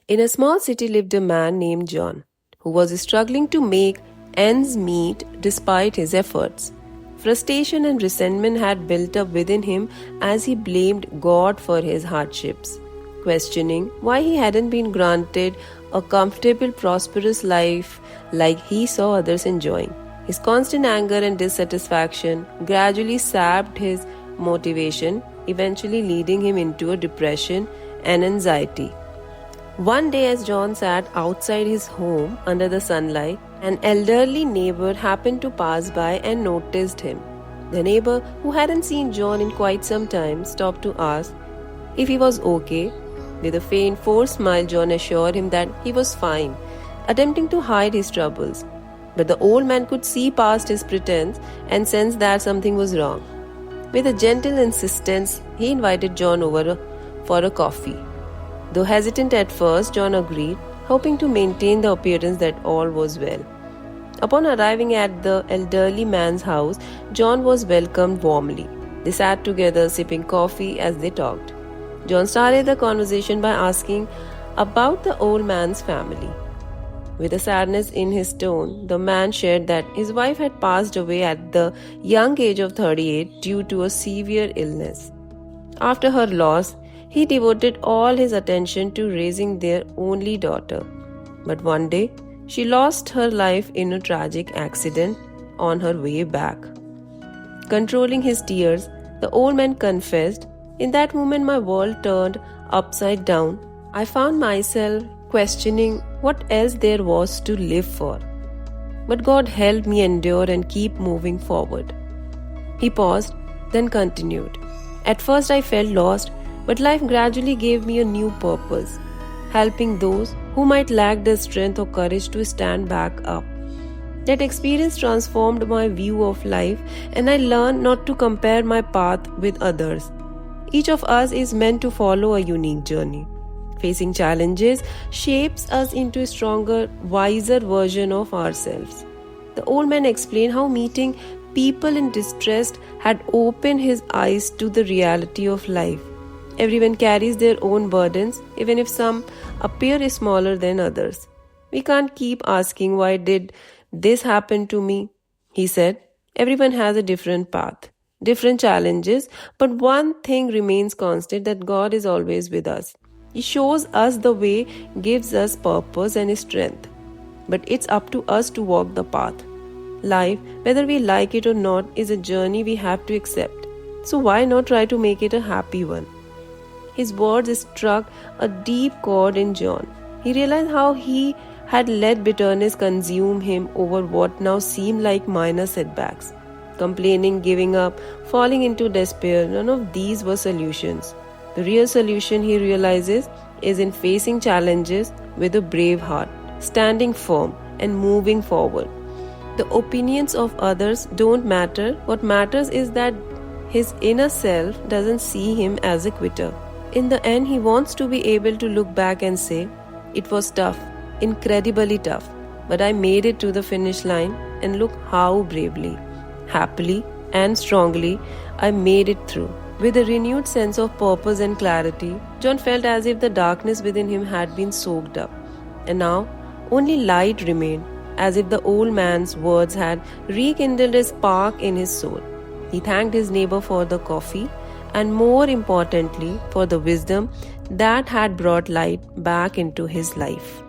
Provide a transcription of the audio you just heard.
In a small city lived a man named John, who was struggling to make ends meet despite his efforts. Frustration and resentment had built up within him as he blamed God for his hardships, questioning why he hadn't been granted a comfortable, prosperous life like he saw others enjoying. His constant anger and dissatisfaction gradually sapped his motivation, eventually leading him into a depression and anxiety. One day, as John sat outside his home under the sunlight, an elderly neighbor happened to pass by and noticed him. The neighbor, who hadn't seen John in quite some time, stopped to ask if he was okay. With a faint, forced smile, John assured him that he was fine, attempting to hide his troubles. But the old man could see past his pretense and sensed that something was wrong. With a gentle insistence, he invited John over for a coffee. Though hesitant at first, John agreed, hoping to maintain the appearance that all was well. Upon arriving at the elderly man's house, John was welcomed warmly. They sat together, sipping coffee as they talked. John started the conversation by asking about the old man's family. With a sadness in his tone, the man shared that his wife had passed away at the young age of 38 due to a severe illness. After her loss, he devoted all his attention to raising their only daughter. But one day, she lost her life in a tragic accident on her way back. Controlling his tears, the old man confessed, "In that moment, my world turned upside down. I found myself questioning what else there was to live for. But God helped me endure and keep moving forward." He paused, then continued. "At first, I felt lost, but life gradually gave me a new purpose, helping those who might lack the strength or courage to stand back up. That experience transformed my view of life, and I learned not to compare my path with others. Each of us is meant to follow a unique journey. Facing challenges shapes us into a stronger, wiser version of ourselves." The old man explained how meeting people in distress had opened his eyes to the reality of life. Everyone carries their own burdens, even if some appear smaller than others. "We can't keep asking, 'Why did this happen to me?'" he said. "Everyone has a different path, different challenges, but one thing remains constant, that God is always with us. He shows us the way, gives us purpose and strength. But it's up to us to walk the path. Life, whether we like it or not, is a journey we have to accept. So why not try to make it a happy one?" His words struck a deep chord in John. He realized how he had let bitterness consume him over what now seemed like minor setbacks. Complaining, giving up, falling into despair, none of these were solutions. The real solution, he realizes, is in facing challenges with a brave heart, standing firm and moving forward. The opinions of others don't matter. What matters is that his inner self doesn't see him as a quitter. In the end, he wants to be able to look back and say, "It was tough, incredibly tough, but I made it to the finish line, and look how bravely, happily, and strongly I made it through." With a renewed sense of purpose and clarity, John felt as if the darkness within him had been soaked up, and now only light remained, as if the old man's words had rekindled a spark in his soul. He thanked his neighbor for the coffee, and more importantly, for the wisdom that had brought light back into his life.